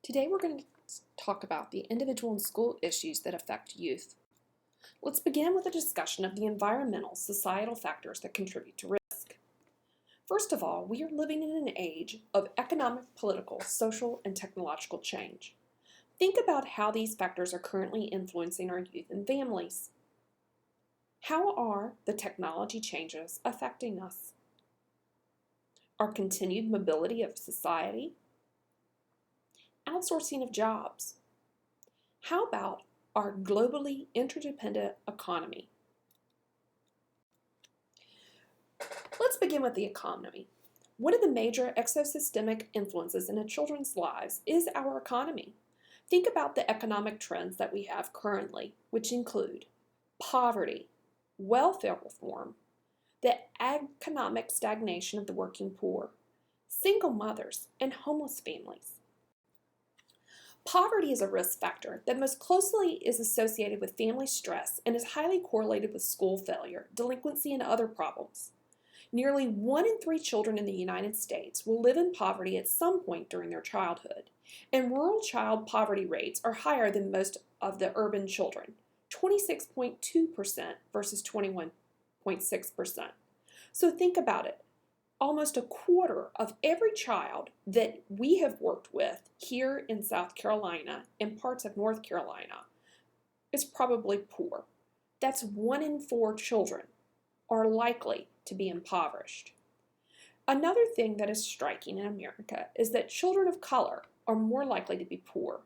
Today we're going to talk about the individual and school issues that affect youth. Let's begin with a discussion of the environmental, societal factors that contribute to risk. First of all, we are living in an age of economic, political, social, and technological change. Think about how these factors are currently influencing our youth and families. How are the technology changes affecting us? Our continued mobility of society? Outsourcing of jobs? How about our globally interdependent economy? Let's begin with the economy. One of the major exosystemic influences in a children's lives is our economy. Think about the economic trends that we have currently, which include poverty, welfare reform, the economic stagnation of the working poor, single mothers, and homeless families. Poverty is a risk factor that most closely is associated with family stress and is highly correlated with school failure, delinquency, and other problems. Nearly 1 in 3 children in the United States will live in poverty at some point during their childhood, and rural child poverty rates are higher than most of the urban children, 26.2% versus 21.6%. So think about it. Almost a quarter of every child that we have worked with here in South Carolina and parts of North Carolina is probably poor. That's 1 in 4 children are likely to be impoverished. Another thing that is striking in America is that children of color are more likely to be poor,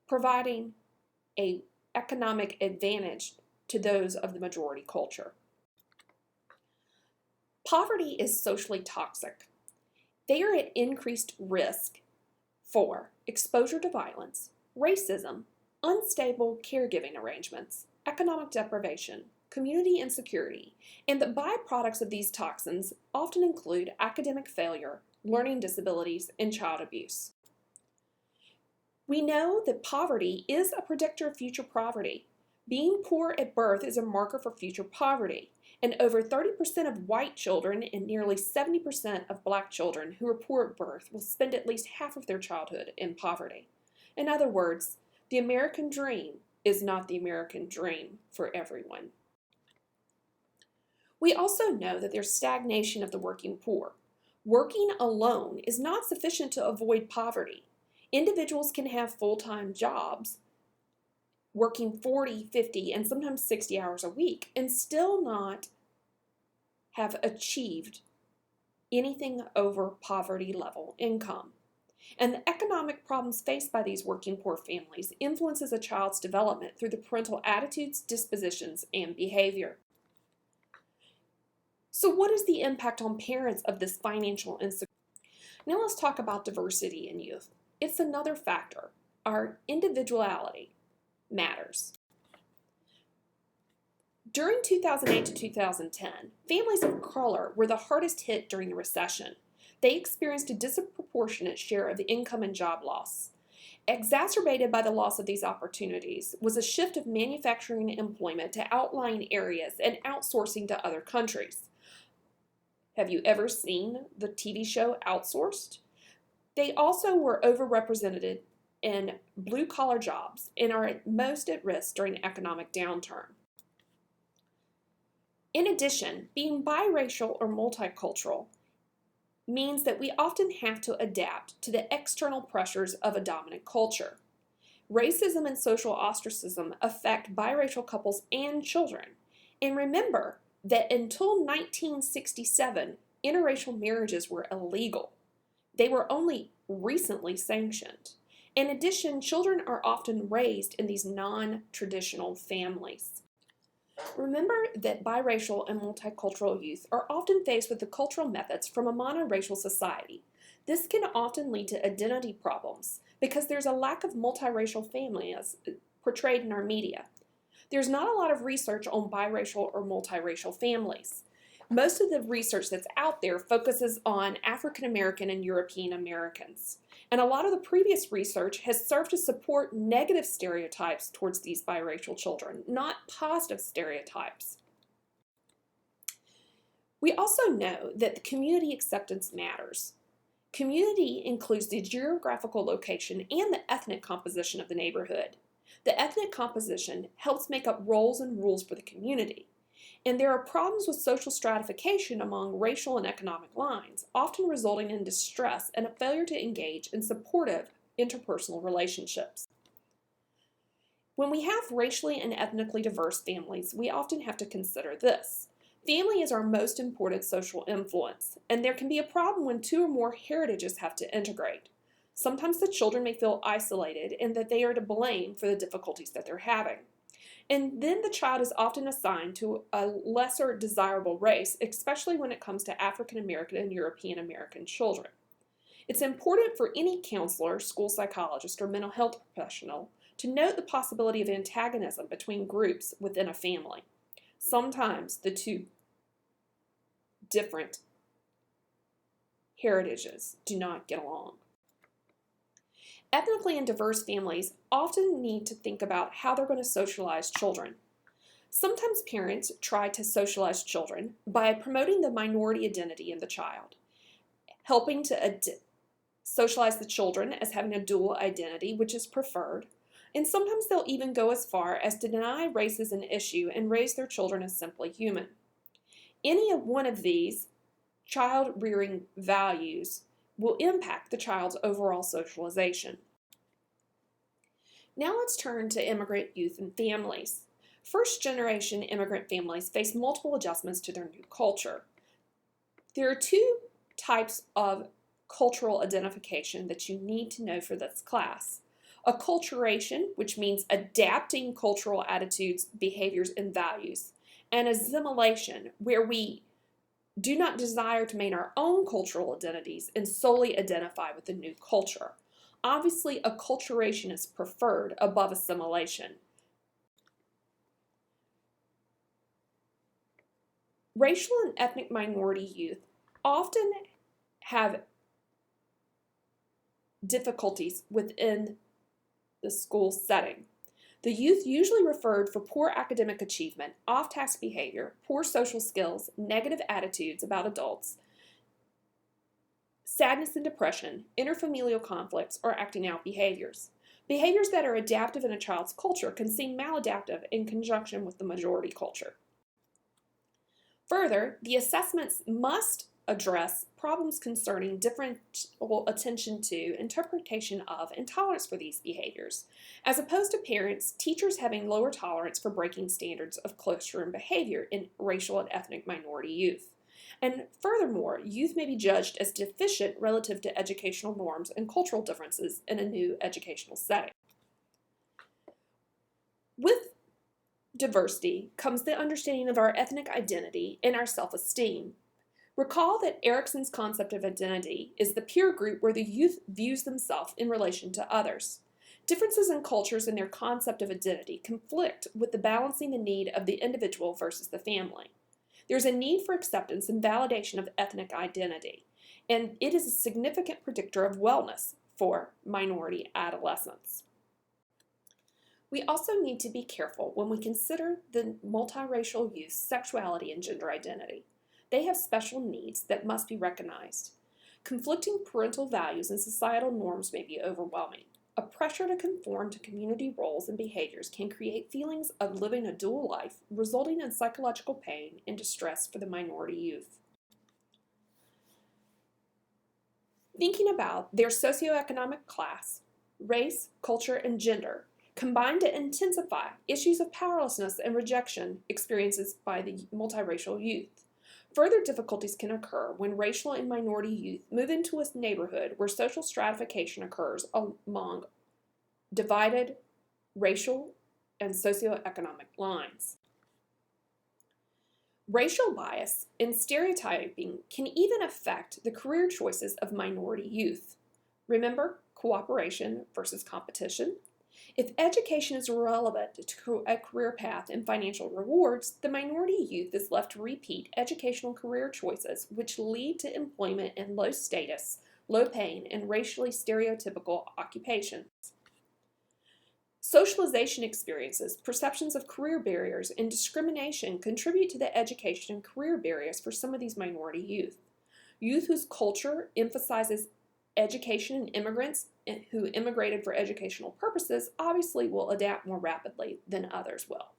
providing an economic advantage to those of the majority culture. Poverty is socially toxic. They are at increased risk for exposure to violence, racism, unstable caregiving arrangements, economic deprivation, community insecurity, and the byproducts of these toxins often include academic failure, learning disabilities, and child abuse. We know that poverty is a predictor of future poverty. Being poor at birth is a marker for future poverty, and over 30% of white children and nearly 70% of black children who are poor at birth will spend at least half of their childhood in poverty. In other words, the American dream is not the American dream for everyone. We also know that there's stagnation of the working poor. Working alone is not sufficient to avoid poverty. Individuals can have full-time jobs, working 40, 50, and sometimes 60 hours a week, and still not have achieved anything over poverty level income. And the economic problems faced by these working poor families influences a child's development through the parental attitudes, dispositions, and behavior. So what is the impact on parents of this financial insecurity? Now let's talk about diversity in youth. It's another factor. Our individuality matters. During 2008 to 2010, families of color were the hardest hit during the recession. They experienced a disproportionate share of the income and job loss. Exacerbated by the loss of these opportunities was a shift of manufacturing employment to outlying areas and outsourcing to other countries. Have you ever seen the TV show Outsourced? They also were overrepresented in blue-collar jobs and are most at risk during an economic downturn. In addition, being biracial or multicultural means that we often have to adapt to the external pressures of a dominant culture. Racism and social ostracism affect biracial couples and children. And remember that until 1967, interracial marriages were illegal. They were only recently sanctioned. In addition, children are often raised in these non-traditional families. Remember that biracial and multicultural youth are often faced with the cultural methods from a monoracial society. This can often lead to identity problems because there's a lack of multiracial families portrayed in our media. There's not a lot of research on biracial or multiracial families. Most of the research that's out there focuses on African American and European Americans. And a lot of the previous research has served to support negative stereotypes towards these biracial children, not positive stereotypes. We also know that the community acceptance matters. Community includes the geographical location and the ethnic composition of the neighborhood. The ethnic composition helps make up roles and rules for the community. And there are problems with social stratification among racial and economic lines, often resulting in distress and a failure to engage in supportive interpersonal relationships. When we have racially and ethnically diverse families, we often have to consider this. Family is our most important social influence, and there can be a problem when two or more heritages have to integrate. Sometimes the children may feel isolated and that they are to blame for the difficulties that they're having. And then the child is often assigned to a lesser desirable race, especially when it comes to African American and European American children. It's important for any counselor, school psychologist, or mental health professional to note the possibility of antagonism between groups within a family. Sometimes the two different heritages do not get along. Ethnically and diverse families often need to think about how they're going to socialize children. Sometimes parents try to socialize children by promoting the minority identity in the child, helping to socialize the children as having a dual identity, which is preferred, and sometimes they'll even go as far as to deny race as an issue and raise their children as simply human. Any one of these child-rearing values will impact the child's overall socialization. Now let's turn to immigrant youth and families. First-generation immigrant families face multiple adjustments to their new culture. There are two types of cultural identification that you need to know for this class. Acculturation, which means adapting cultural attitudes, behaviors, and values, and assimilation, where we do not desire to maintain our own cultural identities and solely identify with the new culture. Obviously, acculturation is preferred above assimilation. Racial and ethnic minority youth often have difficulties within the school setting. The youth usually referred for poor academic achievement, off-task behavior, poor social skills, negative attitudes about adults, sadness and depression, interfamilial conflicts, or acting out behaviors. Behaviors that are adaptive in a child's culture can seem maladaptive in conjunction with the majority culture. Further, the assessments must address problems concerning differential attention to, interpretation of, and tolerance for these behaviors, as opposed to parents, teachers having lower tolerance for breaking standards of classroom behavior in racial and ethnic minority youth. And furthermore, youth may be judged as deficient relative to educational norms and cultural differences in a new educational setting. With diversity comes the understanding of our ethnic identity and our self-esteem. Recall that Erikson's concept of identity is the peer group where the youth views themselves in relation to others. Differences in cultures and their concept of identity conflict with the balancing the need of the individual versus the family. There's a need for acceptance and validation of ethnic identity, and it is a significant predictor of wellness for minority adolescents. We also need to be careful when we consider the multiracial youth's sexuality and gender identity. They have special needs that must be recognized. Conflicting parental values and societal norms may be overwhelming. A pressure to conform to community roles and behaviors can create feelings of living a dual life, resulting in psychological pain and distress for the minority youth. Thinking about their socioeconomic class, race, culture, and gender combine to intensify issues of powerlessness and rejection experiences by the multiracial youth. Further difficulties can occur when racial and minority youth move into a neighborhood where social stratification occurs along divided racial and socioeconomic lines. Racial bias and stereotyping can even affect the career choices of minority youth. Remember, cooperation versus competition. If education is relevant to a career path and financial rewards, the minority youth is left to repeat educational career choices which lead to employment in low status, low paying, and racially stereotypical occupations. Socialization experiences, perceptions of career barriers, and discrimination contribute to the education and career barriers for some of these minority youth. Youth whose culture emphasizes education and immigrants who immigrated for educational purposes obviously will adapt more rapidly than others will.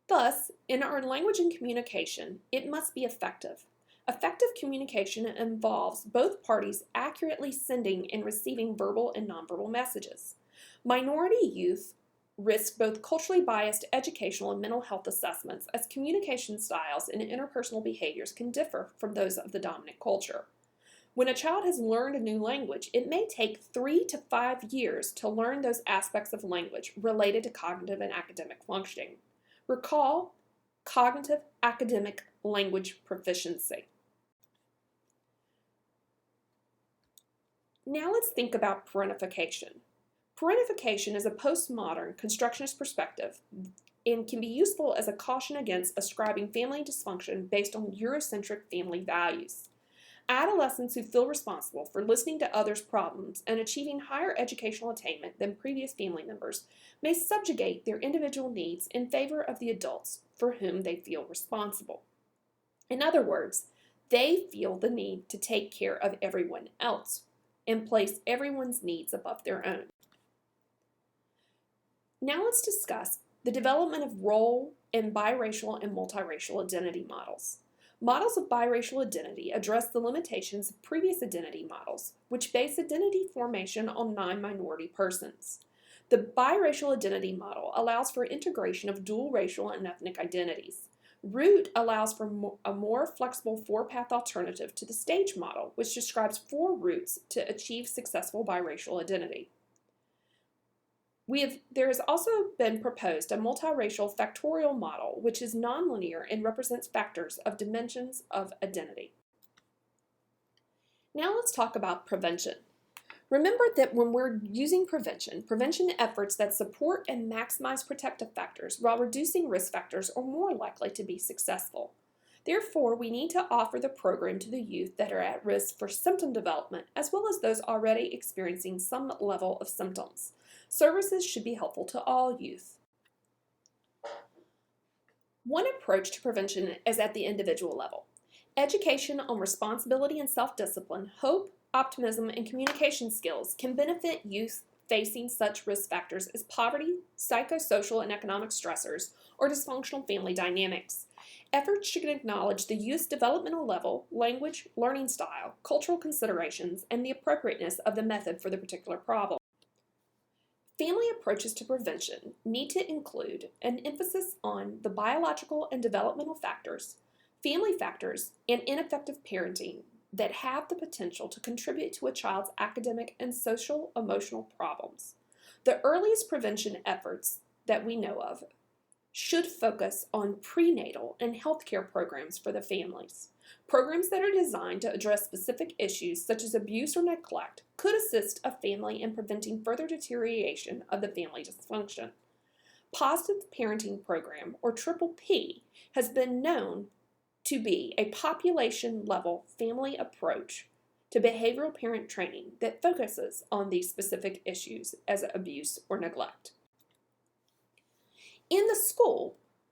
Thus, in our language and communication, it must be effective. Effective communication involves both parties accurately sending and receiving verbal and nonverbal messages. Minority youth risk both culturally biased educational and mental health assessments, as communication styles and interpersonal behaviors can differ from those of the dominant culture. When a child has learned a new language, it may take 3 to 5 years to learn those aspects of language related to cognitive and academic functioning. Recall cognitive academic language proficiency. Now let's think about parentification. Parentification is a postmodern constructionist perspective and can be useful as a caution against ascribing family dysfunction based on Eurocentric family values. Adolescents who feel responsible for listening to others' problems and achieving higher educational attainment than previous family members may subjugate their individual needs in favor of the adults for whom they feel responsible. In other words, they feel the need to take care of everyone else and place everyone's needs above their own. Now let's discuss the development of role in biracial and multiracial identity models. Models of biracial identity address the limitations of previous identity models, which base identity formation on non-minority persons. The biracial identity model allows for integration of dual racial and ethnic identities. Root allows for a more flexible four-path alternative to the stage model, which describes 4 routes to achieve successful biracial identity. There has also been proposed a multiracial factorial model, which is nonlinear and represents factors of dimensions of identity. Now let's talk about prevention. Remember that when we're using prevention efforts that support and maximize protective factors while reducing risk factors are more likely to be successful. Therefore, we need to offer the program to the youth that are at risk for symptom development, as well as those already experiencing some level of symptoms. Services should be helpful to all youth. One approach to prevention is at the individual level. Education on responsibility and self-discipline, hope, optimism, and communication skills can benefit youth facing such risk factors as poverty, psychosocial and economic stressors, or dysfunctional family dynamics. Efforts should acknowledge the youth's developmental level, language, learning style, cultural considerations, and the appropriateness of the method for the particular problem. Family approaches to prevention need to include an emphasis on the biological and developmental factors, family factors, and ineffective parenting that have the potential to contribute to a child's academic and social emotional problems. The earliest prevention efforts that we know of should focus on prenatal and healthcare programs for the families. Programs that are designed to address specific issues such as abuse or neglect could assist a family in preventing further deterioration of the family dysfunction. Positive Parenting Program, or Triple P, has been known to be a population-level family approach to behavioral parent training that focuses on these specific issues as abuse or neglect. In the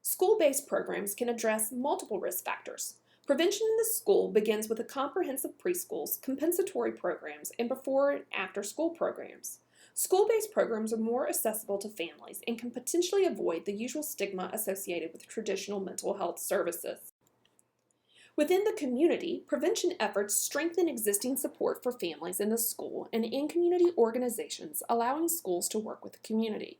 school-based programs can address multiple risk factors. Prevention in the school begins with a comprehensive preschools, compensatory programs, and before and after school programs. School-based programs are more accessible to families and can potentially avoid the usual stigma associated with traditional mental health services. Within the community, prevention efforts strengthen existing support for families in the school and in community organizations, allowing schools to work with the community.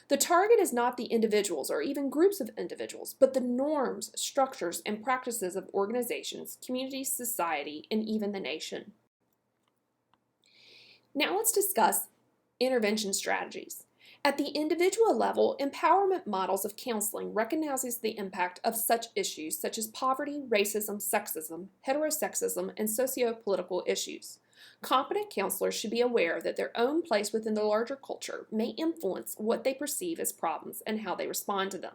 The target is not the individuals or even groups of individuals, but the norms, structures, and practices of organizations, communities, society, and even the nation. Now let's discuss intervention strategies. At the individual level, empowerment models of counseling recognizes the impact of such issues such as poverty, racism, sexism, heterosexism, and socio-political issues. Competent counselors should be aware that their own place within the larger culture may influence what they perceive as problems and how they respond to them.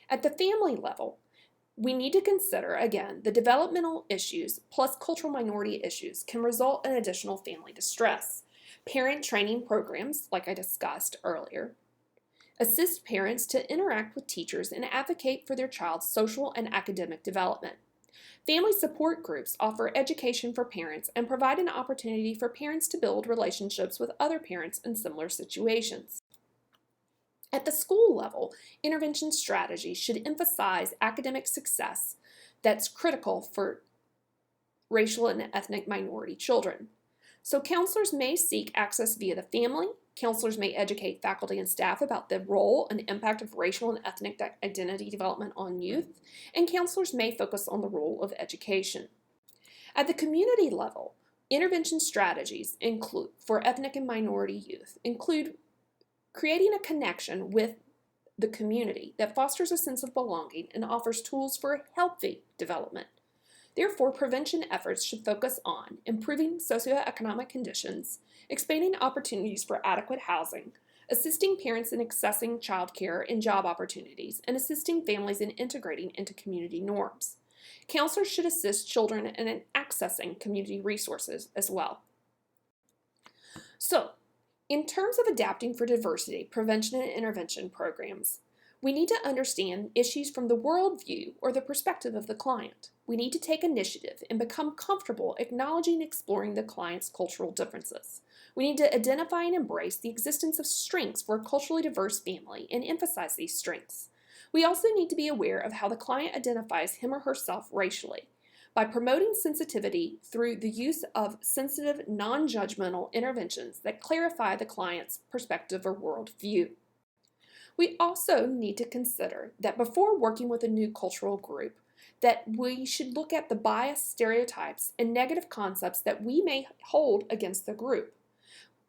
At the family level, we need to consider, again, the developmental issues plus cultural minority issues can result in additional family distress. Parent training programs, like I discussed earlier, assist parents to interact with teachers and advocate for their child's social and academic development. Family support groups offer education for parents and provide an opportunity for parents to build relationships with other parents in similar situations. At the school level, intervention strategies should emphasize academic success that's critical for racial and ethnic minority children. So counselors may seek access via the family. Counselors may educate faculty and staff about the role and impact of racial and ethnic identity development on youth, and counselors may focus on the role of education. At the community level, intervention strategies for ethnic and minority youth include creating a connection with the community that fosters a sense of belonging and offers tools for healthy development. Therefore, prevention efforts should focus on improving socioeconomic conditions, expanding opportunities for adequate housing, assisting parents in accessing childcare and job opportunities, and assisting families in integrating into community norms. Counselors should assist children in accessing community resources as well. So, in terms of adapting for diversity, prevention and intervention programs, we need to understand issues from the worldview or the perspective of the client. We need to take initiative and become comfortable acknowledging and exploring the client's cultural differences. We need to identify and embrace the existence of strengths for a culturally diverse family and emphasize these strengths. We also need to be aware of how the client identifies him or herself racially by promoting sensitivity through the use of sensitive, non-judgmental interventions that clarify the client's perspective or worldview. We also need to consider that before working with a new cultural group, that we should look at the bias, stereotypes, and negative concepts that we may hold against the group.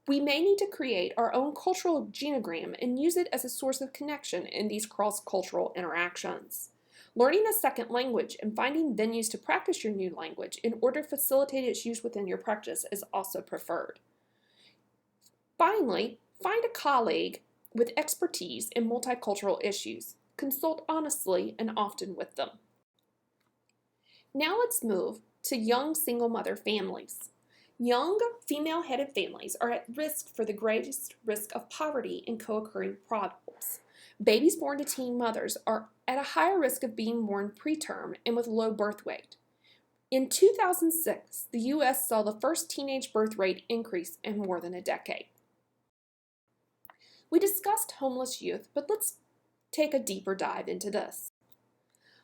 We may need to create our own cultural genogram and use it as a source of connection in these cross-cultural interactions. Learning a second language and finding venues to practice your new language in order to facilitate its use within your practice is also preferred. Finally, find a colleague with expertise in multicultural issues. Consult honestly and often with them. Now let's move to young single mother families. Young female-headed families are at risk for the greatest risk of poverty and co-occurring problems. Babies born to teen mothers are at a higher risk of being born preterm and with low birth weight. In 2006, the U.S. saw the first teenage birth rate increase in more than a decade. We discussed homeless youth, but let's take a deeper dive into this.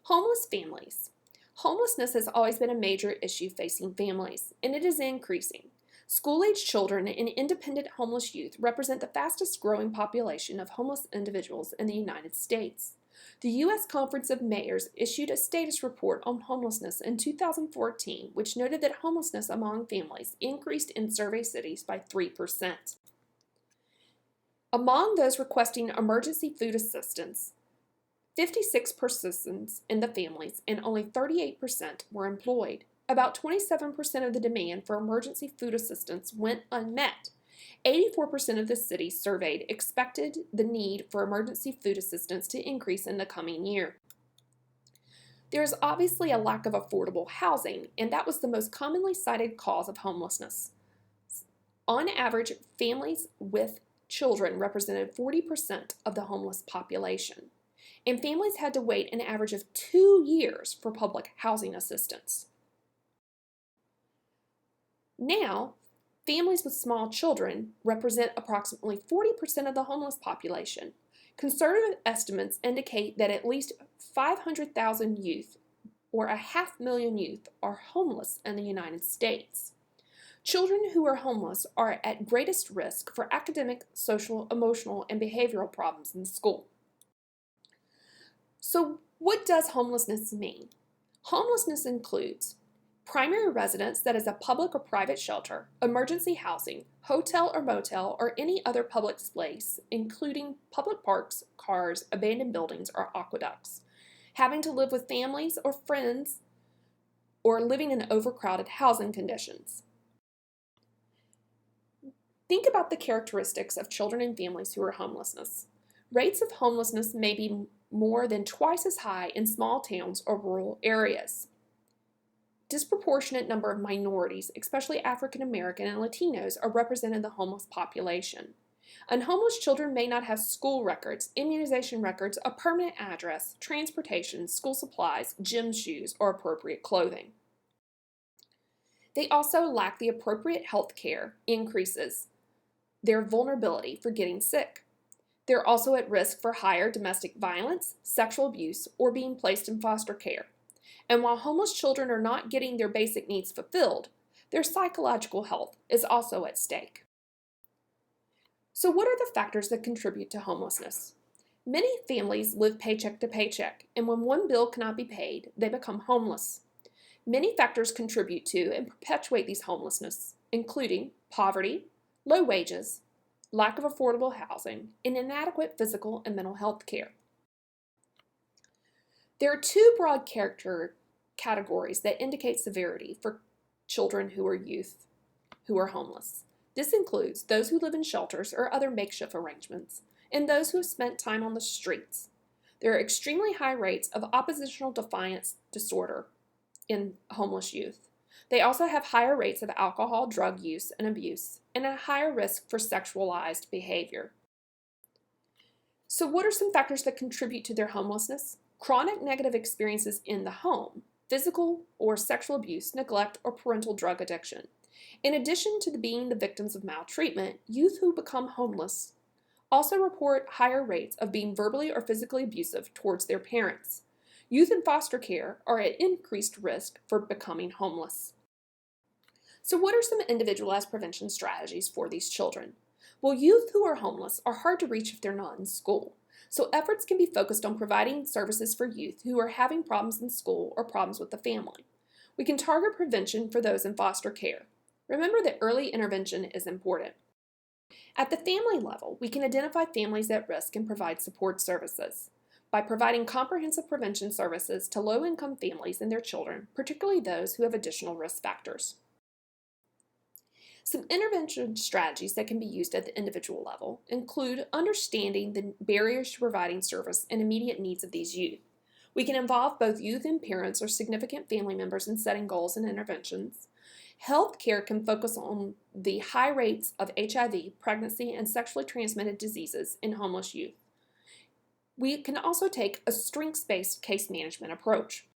Homeless families. Homelessness has always been a major issue facing families, and it is increasing. School-age children and independent homeless youth represent the fastest growing population of homeless individuals in the United States. The U.S. Conference of Mayors issued a status report on homelessness in 2014, which noted that homelessness among families increased in survey cities by 3%. Among those requesting emergency food assistance, 56 persons in the families and only 38% were employed. About 27% of the demand for emergency food assistance went unmet. 84% of the cities surveyed expected the need for emergency food assistance to increase in the coming year. There is obviously a lack of affordable housing, and that was the most commonly cited cause of homelessness. On average, families with children represented 40% of the homeless population, and families had to wait an average of 2 years for public housing assistance. Now, families with small children represent approximately 40% of the homeless population. Conservative estimates indicate that at least 500,000 youth, or 500,000 youth, are homeless in the United States. Children who are homeless are at greatest risk for academic, social, emotional, and behavioral problems in school. So, what does homelessness mean? Homelessness includes primary residence that is a public or private shelter, emergency housing, hotel or motel, or any other public place, including public parks, cars, abandoned buildings, or aqueducts. Having to live with families or friends, or living in overcrowded housing conditions. Think about the characteristics of children and families who are homelessness. Rates of homelessness may be more than twice as high in small towns or rural areas. Disproportionate number of minorities, especially African American and Latinos, are represented in the homeless population. And homeless children may not have school records, immunization records, a permanent address, transportation, school supplies, gym shoes, or appropriate clothing. They also lack the appropriate health care, increases their vulnerability for getting sick. They're also at risk for higher domestic violence, sexual abuse, or being placed in foster care. And while homeless children are not getting their basic needs fulfilled, their psychological health is also at stake. So, what are the factors that contribute to homelessness? Many families live paycheck to paycheck, and when one bill cannot be paid, they become homeless. Many factors contribute to and perpetuate these homelessness, including poverty, low wages, lack of affordable housing, and inadequate physical and mental health care. There are two broad categories that indicate severity for children who are youth who are homeless. This includes those who live in shelters or other makeshift arrangements, and those who have spent time on the streets. There are extremely high rates of oppositional defiance disorder in homeless youth. They also have higher rates of alcohol, drug use, and abuse, and a higher risk for sexualized behavior. So, what are some factors that contribute to their homelessness? Chronic negative experiences in the home, physical or sexual abuse, neglect, or parental drug addiction. In addition to being the victims of maltreatment, youth who become homeless also report higher rates of being verbally or physically abusive towards their parents. Youth in foster care are at increased risk for becoming homeless. So, what are some individualized prevention strategies for these children? Well, youth who are homeless are hard to reach if they're not in school. So, efforts can be focused on providing services for youth who are having problems in school or problems with the family. We can target prevention for those in foster care. Remember that early intervention is important. At the family level, we can identify families at risk and provide support services by providing comprehensive prevention services to low-income families and their children, particularly those who have additional risk factors. Some intervention strategies that can be used at the individual level include understanding the barriers to providing service and immediate needs of these youth. We can involve both youth and parents or significant family members in setting goals and interventions. Healthcare can focus on the high rates of HIV, pregnancy, and sexually transmitted diseases in homeless youth. We can also take a strengths-based case management approach.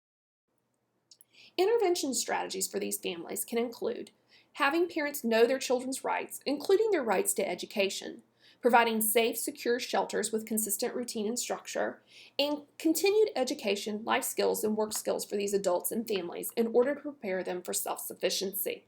Intervention strategies for these families can include having parents know their children's rights, including their rights to education, providing safe, secure shelters with consistent routine and structure, and continued education, life skills, and work skills for these adults and families in order to prepare them for self-sufficiency.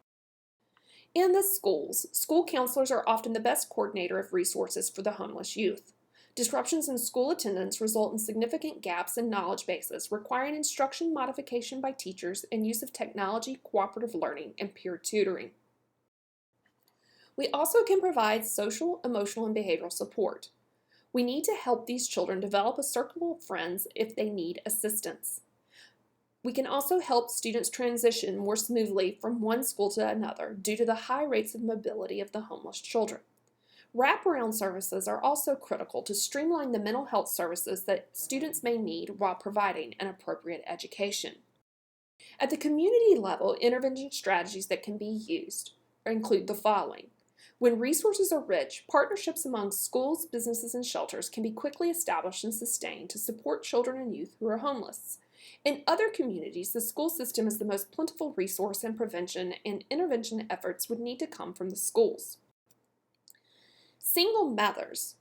In the schools, school counselors are often the best coordinator of resources for the homeless youth. Disruptions in school attendance result in significant gaps in knowledge bases, requiring instruction modification by teachers and use of technology, cooperative learning, and peer tutoring. We also can provide social, emotional, and behavioral support. We need to help these children develop a circle of friends if they need assistance. We can also help students transition more smoothly from one school to another due to the high rates of mobility of the homeless children. Wraparound services are also critical to streamline the mental health services that students may need while providing an appropriate education. At the community level, intervention strategies that can be used include the following. When resources are rich, partnerships among schools, businesses, and shelters can be quickly established and sustained to support children and youth who are homeless. In other communities, the school system is the most plentiful resource, and prevention and intervention efforts would need to come from the schools. Single mothers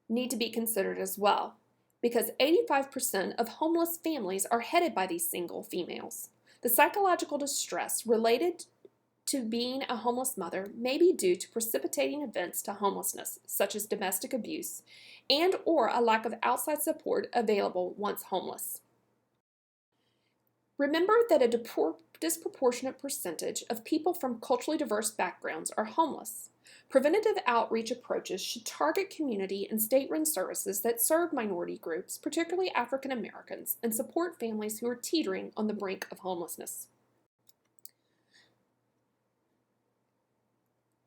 need to be considered as well, because 85% of homeless families are headed by these single females. The psychological distress related to being a homeless mother may be due to precipitating events to homelessness, such as domestic abuse, and or a lack of outside support available once homeless. Remember that a disproportionate percentage of people from culturally diverse backgrounds are homeless. Preventative outreach approaches should target community and state-run services that serve minority groups, particularly African Americans, and support families who are teetering on the brink of homelessness.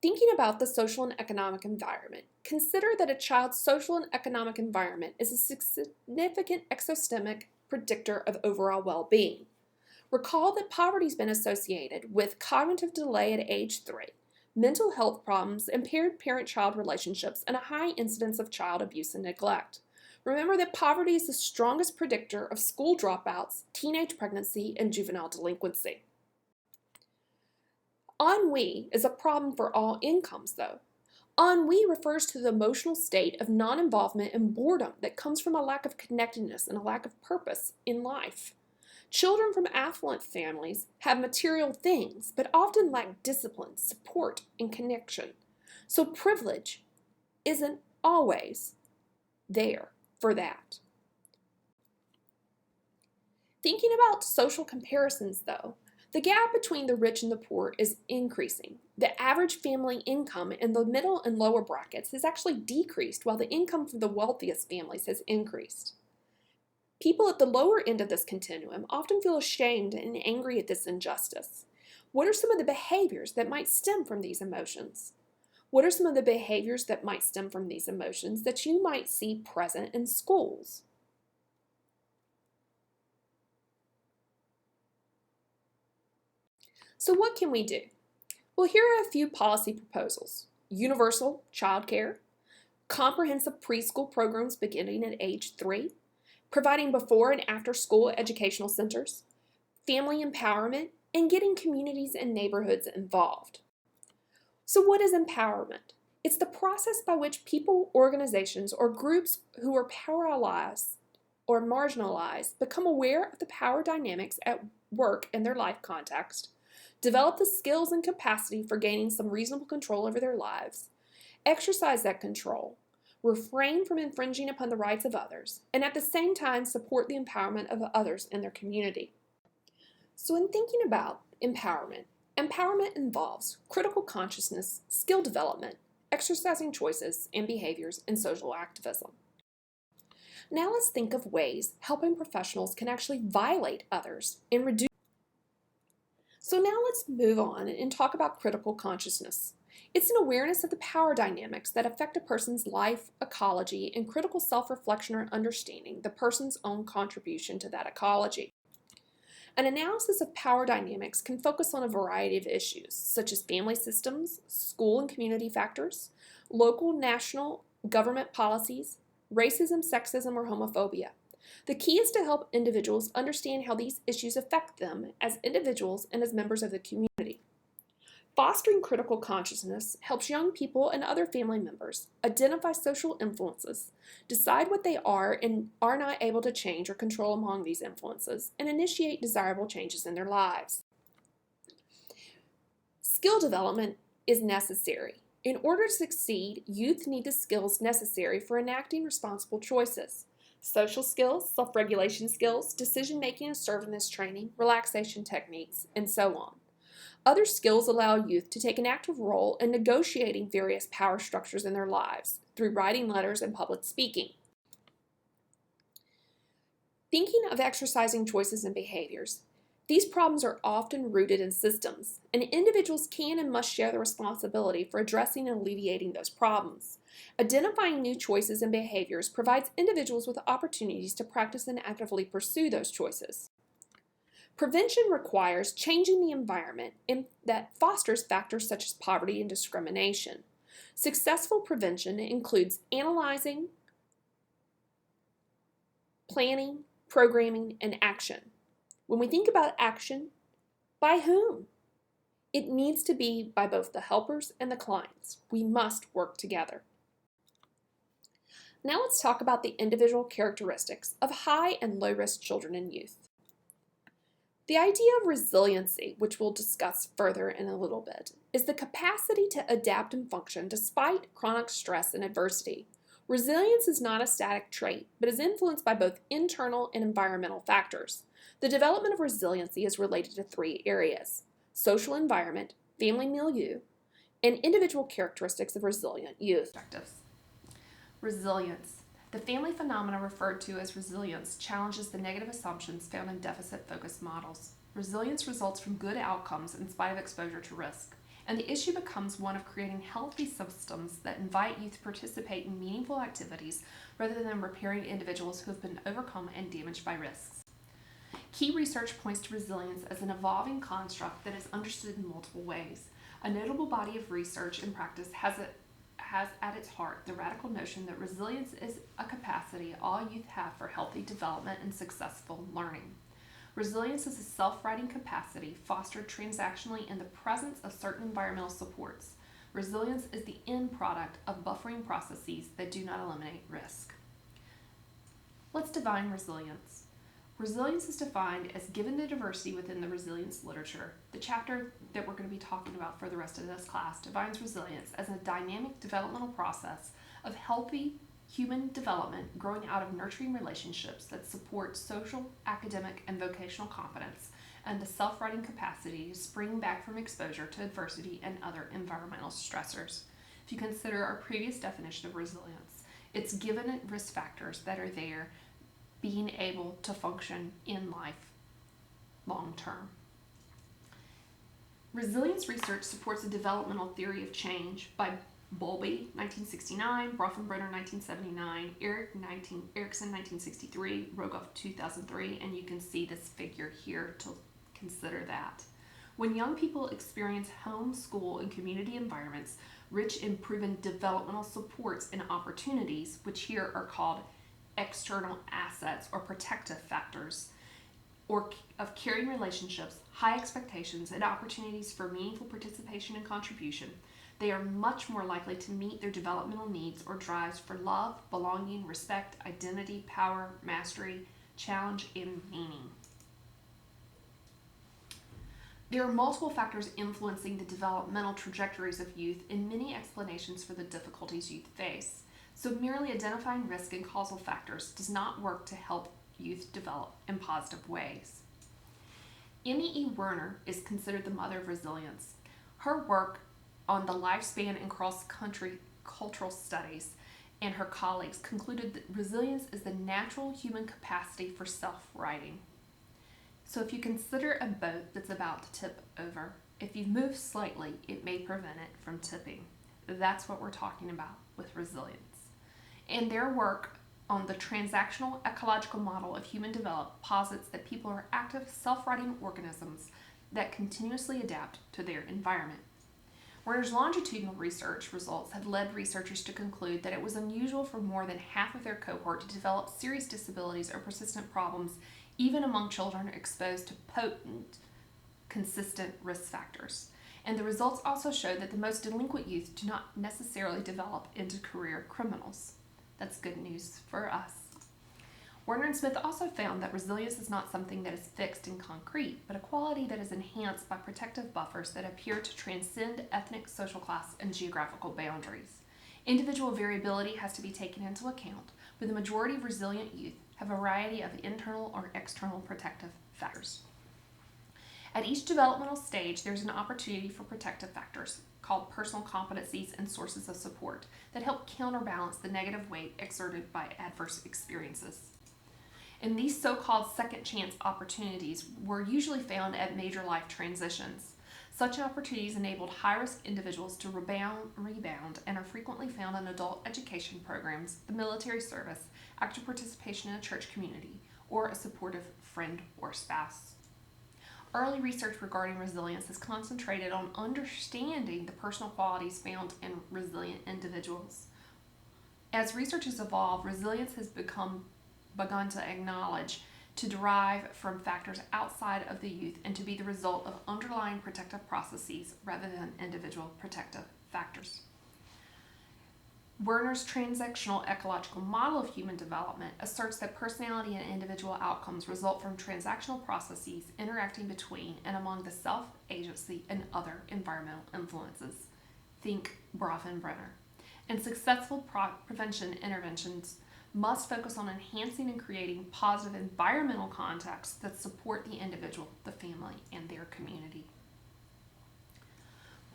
Thinking about the social and economic environment, consider that a child's social and economic environment is a significant exosystemic predictor of overall well-being. Recall that poverty has been associated with cognitive delay at age 3, mental health problems, impaired parent-child relationships, and a high incidence of child abuse and neglect. Remember that poverty is the strongest predictor of school dropouts, teenage pregnancy, and juvenile delinquency. Ennui is a problem for all incomes, though. Ennui refers to the emotional state of non-involvement and boredom that comes from a lack of connectedness and a lack of purpose in life. Children from affluent families have material things, but often lack discipline, support, and connection. So privilege isn't always there for that. Thinking about social comparisons, though, the gap between the rich and the poor is increasing. The average family income in the middle and lower brackets has actually decreased, while the income for the wealthiest families has increased. People at the lower end of this continuum often feel ashamed and angry at this injustice. What are some of the behaviors that might stem from these emotions? What are some of the behaviors that might stem from these emotions that you might see present in schools? So what can we do? Well, here are a few policy proposals. Universal child care, comprehensive preschool programs beginning at age 3, providing before and after school educational centers, family empowerment, and getting communities and neighborhoods involved. So what is empowerment? It's the process by which people, organizations, or groups who are powerless or marginalized become aware of the power dynamics at work in their life context, develop the skills and capacity for gaining some reasonable control over their lives, exercise that control, refrain from infringing upon the rights of others, and at the same time support the empowerment of others in their community. So in thinking about empowerment, empowerment involves critical consciousness, skill development, exercising choices and behaviors, and social activism. Now let's think of ways helping professionals can actually violate others and reduce. So now let's move on and talk about critical consciousness. It's an awareness of the power dynamics that affect a person's life, ecology, and critical self-reflection or understanding the person's own contribution to that ecology. An analysis of power dynamics can focus on a variety of issues, such as family systems, school and community factors, local, national, government policies, racism, sexism, or homophobia. The key is to help individuals understand how these issues affect them as individuals and as members of the community. Fostering critical consciousness helps young people and other family members identify social influences, decide what they are and are not able to change or control among these influences, and initiate desirable changes in their lives. Skill development is necessary. In order to succeed, youth need the skills necessary for enacting responsible choices. Social skills, self-regulation skills, decision-making and assertiveness training, relaxation techniques, and so on. Other skills allow youth to take an active role in negotiating various power structures in their lives through writing letters and public speaking. Thinking of exercising choices and behaviors, these problems are often rooted in systems, and individuals can and must share the responsibility for addressing and alleviating those problems. Identifying new choices and behaviors provides individuals with opportunities to practice and actively pursue those choices. Prevention requires changing the environment that fosters factors such as poverty and discrimination. Successful prevention includes analyzing, planning, programming, and action. When we think about action, by whom? It needs to be by both the helpers and the clients. We must work together. Now let's talk about the individual characteristics of high and low risk children and youth. The idea of resiliency, which we'll discuss further in a little bit, is the capacity to adapt and function despite chronic stress and adversity. Resilience is not a static trait, but is influenced by both internal and environmental factors. The development of resiliency is related to 3 areas: social environment, family milieu, and individual characteristics of resilient youth. Resilience. The family phenomena referred to as resilience challenges the negative assumptions found in deficit-focused models. Resilience results from good outcomes in spite of exposure to risk, and the issue becomes one of creating healthy systems that invite youth to participate in meaningful activities rather than repairing individuals who have been overcome and damaged by risks. Key research points to resilience as an evolving construct that is understood in multiple ways. A notable body of research and practice has at its heart the radical notion that resilience is a capacity all youth have for healthy development and successful learning. Resilience is a self-righting capacity fostered transactionally in the presence of certain environmental supports. Resilience is the end product of buffering processes that do not eliminate risk. Let's define resilience. Resilience is defined as, given the diversity within the resilience literature, the chapter that we're going to be talking about for the rest of this class defines resilience as a dynamic developmental process of healthy human development growing out of nurturing relationships that support social, academic, and vocational competence, and the self-righting capacity to spring back from exposure to adversity and other environmental stressors. If you consider our previous definition of resilience, it's given risk factors that are there being able to function in life long term. Resilience research supports a developmental theory of change by Bowlby, 1969, Bronfenbrenner, 1979, Erickson, 1963, Rogoff, 2003, and you can see this figure here to consider that. When young people experience home, school, and community environments rich in proven developmental supports and opportunities, which here are called external assets or protective factors, or of caring relationships, high expectations, and opportunities for meaningful participation and contribution, they are much more likely to meet their developmental needs or drives for love, belonging, respect, identity, power, mastery, challenge, and meaning. There are multiple factors influencing the developmental trajectories of youth and many explanations for the difficulties youth face. So merely identifying risk and causal factors does not work to help youth develop in positive ways. Emmy E. Werner is considered the mother of resilience. Her work on the lifespan and cross-country cultural studies and her colleagues concluded that resilience is the natural human capacity for self-righting. So if you consider a boat that's about to tip over, if you move slightly, it may prevent it from tipping. That's what we're talking about with resilience. And their work on the transactional ecological model of human development posits that people are active, self-righting organisms that continuously adapt to their environment. Werner's longitudinal research results have led researchers to conclude that it was unusual for more than half of their cohort to develop serious disabilities or persistent problems, even among children exposed to potent, consistent risk factors. And the results also show that the most delinquent youth do not necessarily develop into career criminals. That's good news for us. Werner and Smith also found that resilience is not something that is fixed and concrete, but a quality that is enhanced by protective buffers that appear to transcend ethnic, social class, and geographical boundaries. Individual variability has to be taken into account, but the majority of resilient youth have a variety of internal or external protective factors. At each developmental stage, there's an opportunity for protective factors called personal competencies and sources of support that help counterbalance the negative weight exerted by adverse experiences. And these so-called second chance opportunities were usually found at major life transitions. Such opportunities enabled high-risk individuals to rebound, and are frequently found in adult education programs, the military service, active participation in a church community, or a supportive friend or spouse. Early research regarding resilience has concentrated on understanding the personal qualities found in resilient individuals. As research has evolved, resilience has begun to acknowledge to derive from factors outside of the youth and to be the result of underlying protective processes rather than individual protective factors. Werner's transactional ecological model of human development asserts that personality and individual outcomes result from transactional processes interacting between and among the self, agency, and other environmental influences. Think Bronfenbrenner. And successful prevention interventions must focus on enhancing and creating positive environmental contexts that support the individual, the family, and their community.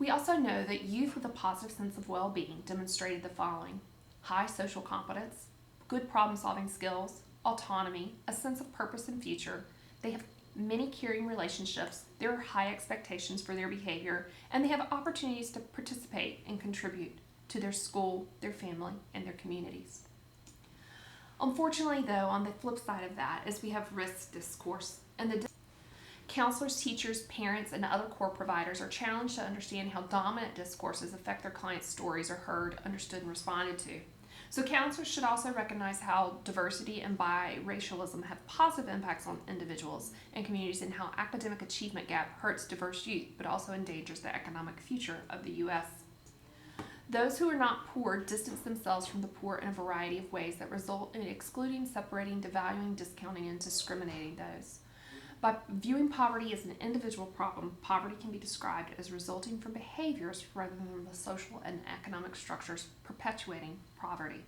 We also know that youth with a positive sense of well-being demonstrated the following: high social competence, good problem-solving skills, autonomy, a sense of purpose and future. They have many caring relationships, there are high expectations for their behavior, and they have opportunities to participate and contribute to their school, their family, and their communities. Unfortunately, though, on the flip side of that is we have risk discourse, and Counselors, teachers, parents, and other core providers are challenged to understand how dominant discourses affect their clients' stories are heard, understood, and responded to. So counselors should also recognize how diversity and biracialism have positive impacts on individuals and communities, and how academic achievement gap hurts diverse youth but also endangers the economic future of the U.S. Those who are not poor distance themselves from the poor in a variety of ways that result in excluding, separating, devaluing, discounting, and discriminating those. By viewing poverty as an individual problem, poverty can be described as resulting from behaviors rather than the social and economic structures perpetuating poverty.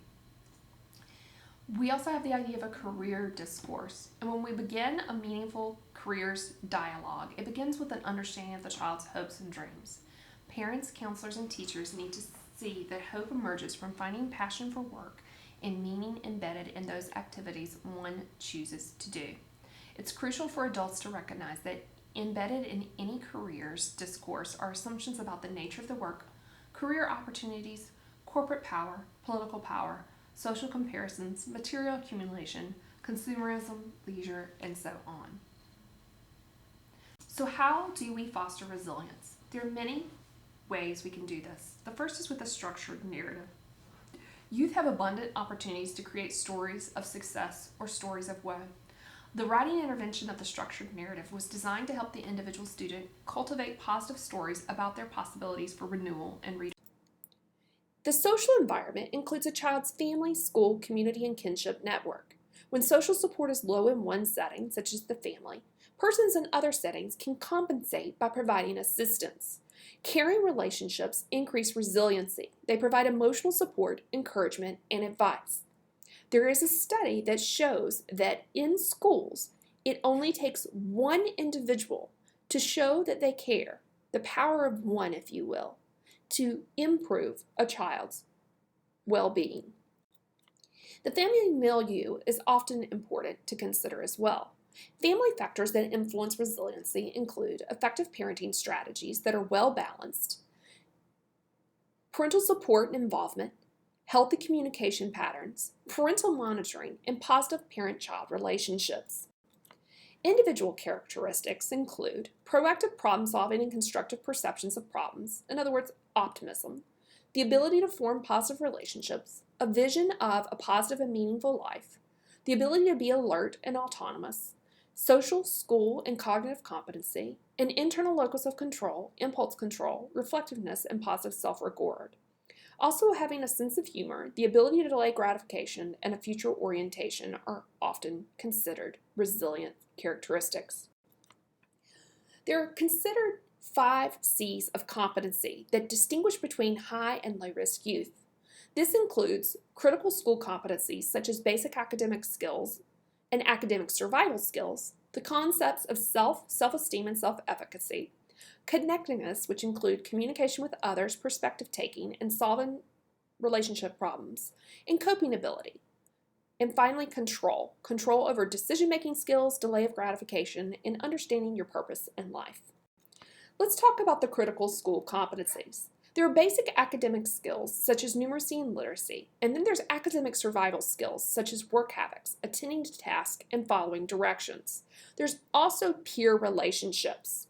We also have the idea of a career discourse, and when we begin a meaningful careers dialogue, it begins with an understanding of the child's hopes and dreams. Parents, counselors, and teachers need to see that hope emerges from finding passion for work and meaning embedded in those activities one chooses to do. It's crucial for adults to recognize that embedded in any careers discourse are assumptions about the nature of the work, career opportunities, corporate power, political power, social comparisons, material accumulation, consumerism, leisure, and so on. So how do we foster resilience? There are many ways we can do this. The first is with a structured narrative. Youth have abundant opportunities to create stories of success or stories of woe. The writing intervention of the structured narrative was designed to help the individual student cultivate positive stories about their possibilities for renewal and redevelopment. The social environment includes a child's family, school, community, and kinship network. When social support is low in one setting, such as the family, persons in other settings can compensate by providing assistance. Caring relationships increase resiliency. They provide emotional support, encouragement, and advice. There is a study that shows that in schools, it only takes one individual to show that they care, the power of one, if you will, to improve a child's well-being. The family milieu is often important to consider as well. Family factors that influence resiliency include effective parenting strategies that are well-balanced, parental support and involvement, healthy communication patterns, parental monitoring, and positive parent-child relationships. Individual characteristics include proactive problem-solving and constructive perceptions of problems, in other words, optimism, the ability to form positive relationships, a vision of a positive and meaningful life, the ability to be alert and autonomous, social, school, and cognitive competency, an internal locus of control, impulse control, reflectiveness, and positive self-regard. Also, having a sense of humor, the ability to delay gratification, and a future orientation are often considered resilient characteristics. There are considered 5 C's of competency that distinguish between high and low risk youth. This includes critical school competencies such as basic academic skills and academic survival skills, the concepts of self-esteem, and self-efficacy, connectedness, which include communication with others, perspective taking, and solving relationship problems, and coping ability. And finally, control over decision-making skills, delay of gratification, and understanding your purpose in life. Let's talk about the critical school competencies. There are basic academic skills such as numeracy and literacy, and then there's academic survival skills such as work habits, attending to tasks, and following directions. There's also peer relationships.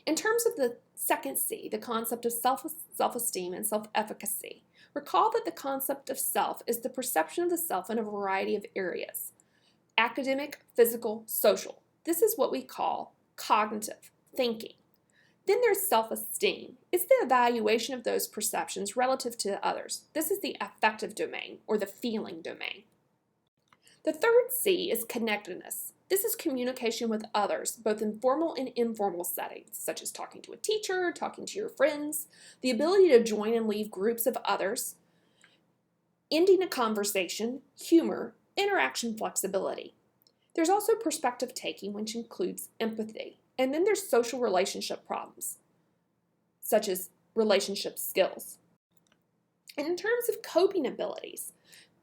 In terms of the second C, the concept of self-esteem and self-efficacy, recall that the concept of self is the perception of the self in a variety of areas: academic, physical, social. This is what we call cognitive thinking. Then there's self-esteem. It's the evaluation of those perceptions relative to others. This is the affective domain, or the feeling domain. The third C is connectedness. This is communication with others, both in formal and informal settings, such as talking to a teacher, talking to your friends, the ability to join and leave groups of others, ending a conversation, humor, interaction flexibility. There's also perspective taking, which includes empathy. And then there's social relationship problems, such as relationship skills. And in terms of coping abilities,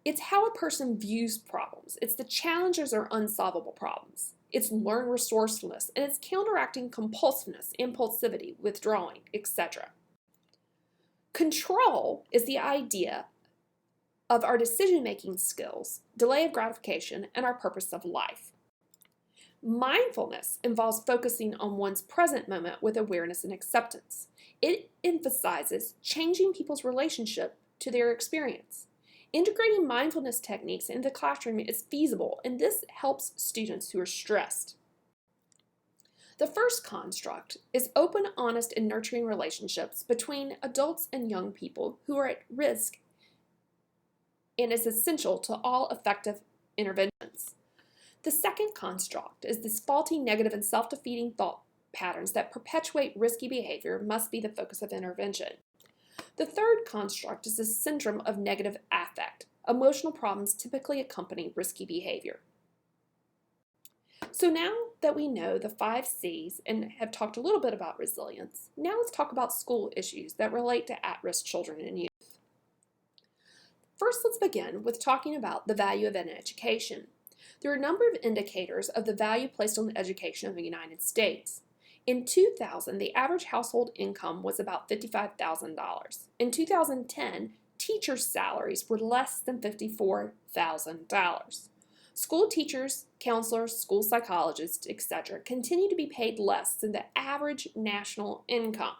it's how a person views problems. It's the challenges or unsolvable problems. It's learned resourcefulness, and it's counteracting compulsiveness, impulsivity, withdrawing, etc. Control is the idea of our decision-making skills, delay of gratification, and our purpose of life. Mindfulness involves focusing on one's present moment with awareness and acceptance. It emphasizes changing people's relationship to their experience. Integrating mindfulness techniques into the classroom is feasible, and this helps students who are stressed. The first construct is open, honest, and nurturing relationships between adults and young people who are at risk and is essential to all effective interventions. The second construct is this faulty, negative, and self-defeating thought patterns that perpetuate risky behavior must be the focus of intervention. The third construct is the syndrome of negative affect. Emotional problems typically accompany risky behavior. So now that we know the 5 C's and have talked a little bit about resilience, now let's talk about school issues that relate to at-risk children and youth. First, let's begin with talking about the value of an education. There are a number of indicators of the value placed on the education of the United States. In 2000, the average household income was about $55,000. In 2010, teachers' salaries were less than $54,000. School teachers, counselors, school psychologists, etc. continue to be paid less than the average national income.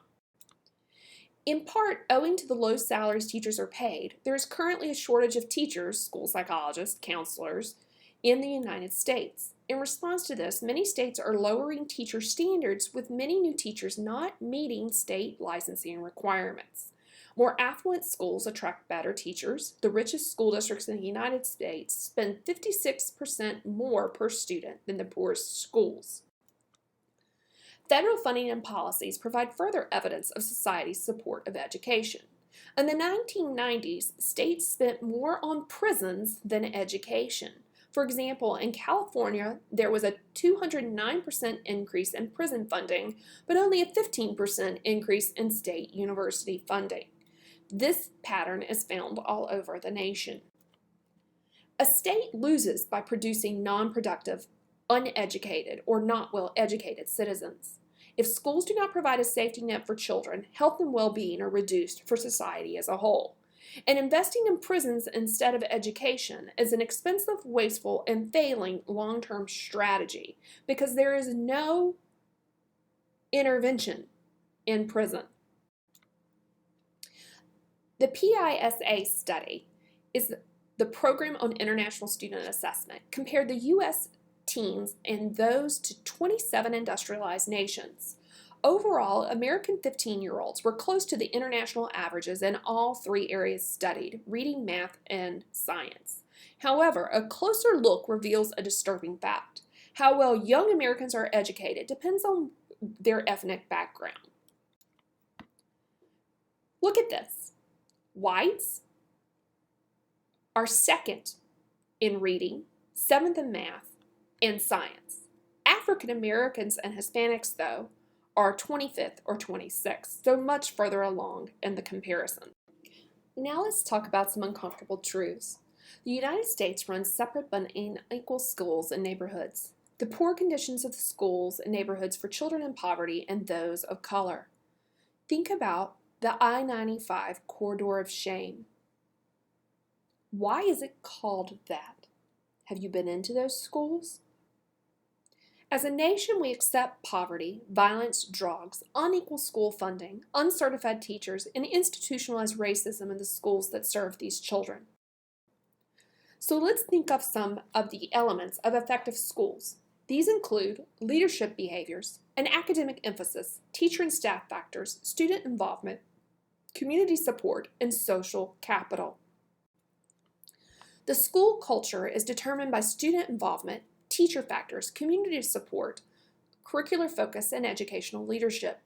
In part, owing to the low salaries teachers are paid, there is currently a shortage of teachers, school psychologists, counselors, in the United States. In response to this, many states are lowering teacher standards, with many new teachers not meeting state licensing requirements. More affluent schools attract better teachers. The richest school districts in the United States spend 56% more per student than the poorest schools. Federal funding and policies provide further evidence of society's support of education. In the 1990s, states spent more on prisons than education. For example, in California, there was a 209% increase in prison funding, but only a 15% increase in state university funding. This pattern is found all over the nation. A state loses by producing non-productive, uneducated, or not well-educated citizens. If schools do not provide a safety net for children, health and well-being are reduced for society as a whole. And investing in prisons instead of education is an expensive, wasteful, and failing long-term strategy because there is no intervention in prison. The PISA study is the Program on International Student Assessment, compared the U.S. teens and those to 27 industrialized nations. Overall, American 15-year-olds were close to the international averages in all 3 areas studied: reading, math, and science. However, a closer look reveals a disturbing fact. How well young Americans are educated depends on their ethnic background. Look at this. Whites are second in reading, 7th in math, and science. African Americans and Hispanics, though, are 25th or 26th, so much further along in the comparison. Now let's talk about some uncomfortable truths. The United States runs separate but unequal schools and neighborhoods. The poor conditions of the schools and neighborhoods for children in poverty and those of color. Think about the I-95 corridor of shame. Why is it called that? Have you been into those schools? As a nation, we accept poverty, violence, drugs, unequal school funding, uncertified teachers, and institutionalized racism in the schools that serve these children. So let's think of some of the elements of effective schools. These include leadership behaviors, an academic emphasis, teacher and staff factors, student involvement, community support, and social capital. The school culture is determined by student involvement, teacher factors, community support, curricular focus, and educational leadership.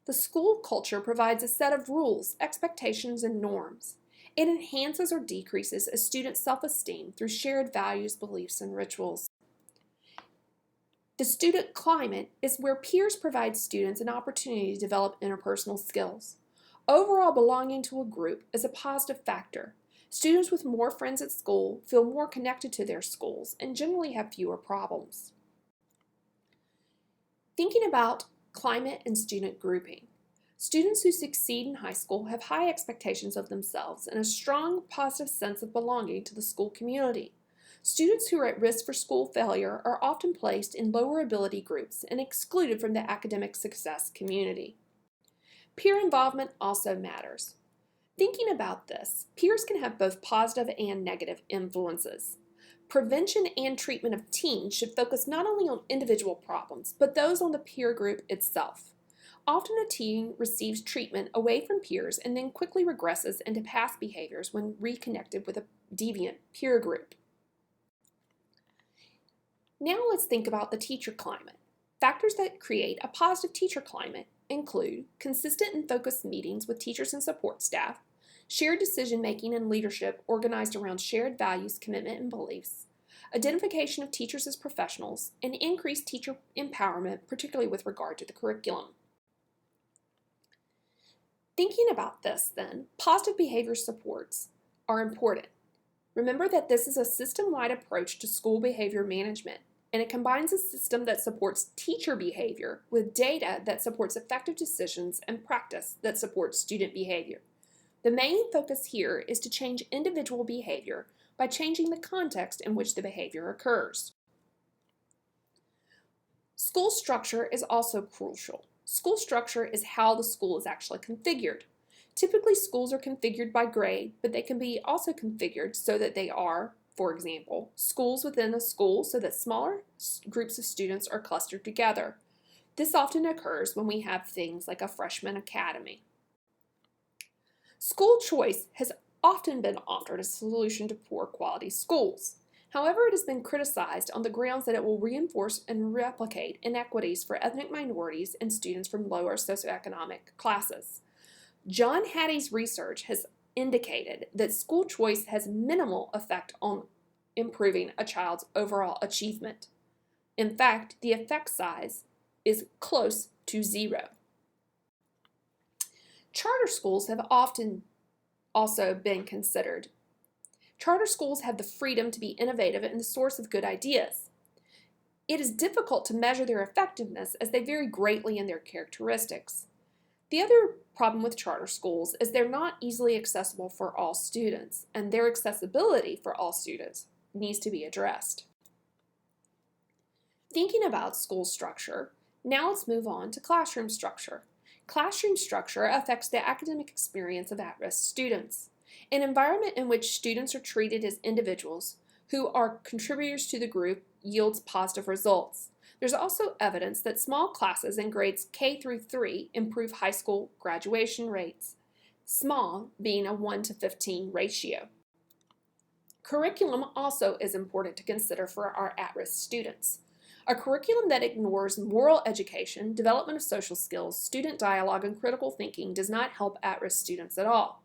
The school culture provides a set of rules, expectations, and norms. It enhances or decreases a student's self-esteem through shared values, beliefs, and rituals. The student climate is where peers provide students an opportunity to develop interpersonal skills. Overall belonging to a group is a positive factor. Students with more friends at school feel more connected to their schools and generally have fewer problems. Thinking about climate and student grouping. Students who succeed in high school have high expectations of themselves and a strong, positive sense of belonging to the school community. Students who are at risk for school failure are often placed in lower ability groups and excluded from the academic success community. Peer involvement also matters. Thinking about this, peers can have both positive and negative influences. Prevention and treatment of teens should focus not only on individual problems, but those on the peer group itself. Often a teen receives treatment away from peers and then quickly regresses into past behaviors when reconnected with a deviant peer group. Now let's think about the teacher climate. Factors that create a positive teacher climate include consistent and focused meetings with teachers and support staff, shared decision-making and leadership organized around shared values, commitment, and beliefs, identification of teachers as professionals, and increased teacher empowerment, particularly with regard to the curriculum. Thinking about this then, positive behavior supports are important. Remember that this is a system-wide approach to school behavior management, and it combines a system that supports teacher behavior with data that supports effective decisions and practice that supports student behavior. The main focus here is to change individual behavior by changing the context in which the behavior occurs. School structure is also crucial. School structure is how the school is actually configured. Typically, schools are configured by grade, but they can be also configured so that they are, for example, schools within a school so that smaller groups of students are clustered together. This often occurs when we have things like a freshman academy. School choice has often been offered as a solution to poor quality schools. However, it has been criticized on the grounds that it will reinforce and replicate inequities for ethnic minorities and students from lower socioeconomic classes. John Hattie's research has indicated that school choice has minimal effect on improving a child's overall achievement. In fact, the effect size is close to zero. Charter schools have often also been considered. Charter schools have the freedom to be innovative and the source of good ideas. It is difficult to measure their effectiveness as they vary greatly in their characteristics. The other problem with charter schools is they're not easily accessible for all students, and their accessibility for all students needs to be addressed. Thinking about school structure, now let's move on to classroom structure. Classroom structure affects the academic experience of at-risk students. An environment in which students are treated as individuals who are contributors to the group yields positive results. There's also evidence that small classes in grades K through 3 improve high school graduation rates, small being a 1:15 ratio. Curriculum also is important to consider for our at-risk students. A curriculum that ignores moral education, development of social skills, student dialogue, and critical thinking does not help at-risk students at all.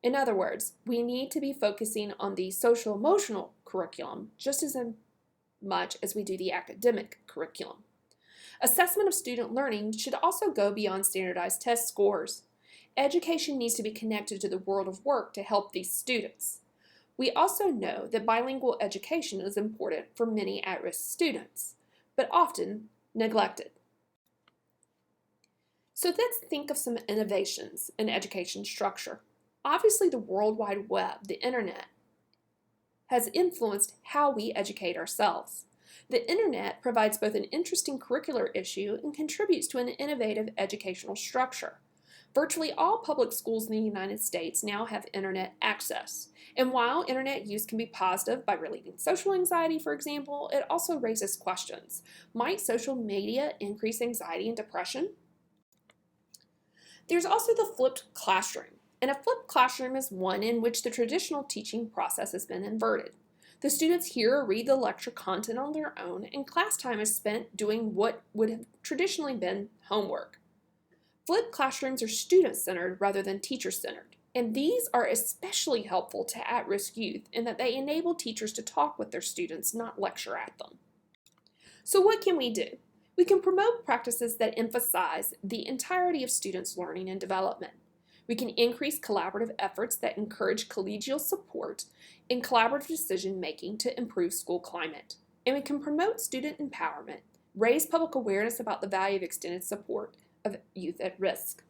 In other words, we need to be focusing on the social-emotional curriculum just as much as we do the academic curriculum. Assessment of student learning should also go beyond standardized test scores. Education needs to be connected to the world of work to help these students. We also know that bilingual education is important for many at-risk students, but often neglected. So let's think of some innovations in education structure. Obviously, the World Wide Web, the internet, has influenced how we educate ourselves. The internet provides both an interesting curricular issue and contributes to an innovative educational structure. Virtually all public schools in the United States now have internet access. And while internet use can be positive by relieving social anxiety, for example, it also raises questions. Might social media increase anxiety and depression? There's also the flipped classroom. And a flipped classroom is one in which the traditional teaching process has been inverted. The students hear or read the lecture content on their own, and class time is spent doing what would have traditionally been homework. Flipped classrooms are student-centered rather than teacher-centered, and these are especially helpful to at-risk youth in that they enable teachers to talk with their students, not lecture at them. So what can we do? We can promote practices that emphasize the entirety of students' learning and development. We can increase collaborative efforts that encourage collegial support and collaborative decision-making to improve school climate. And we can promote student empowerment, raise public awareness about the value of extended support of youth at risk.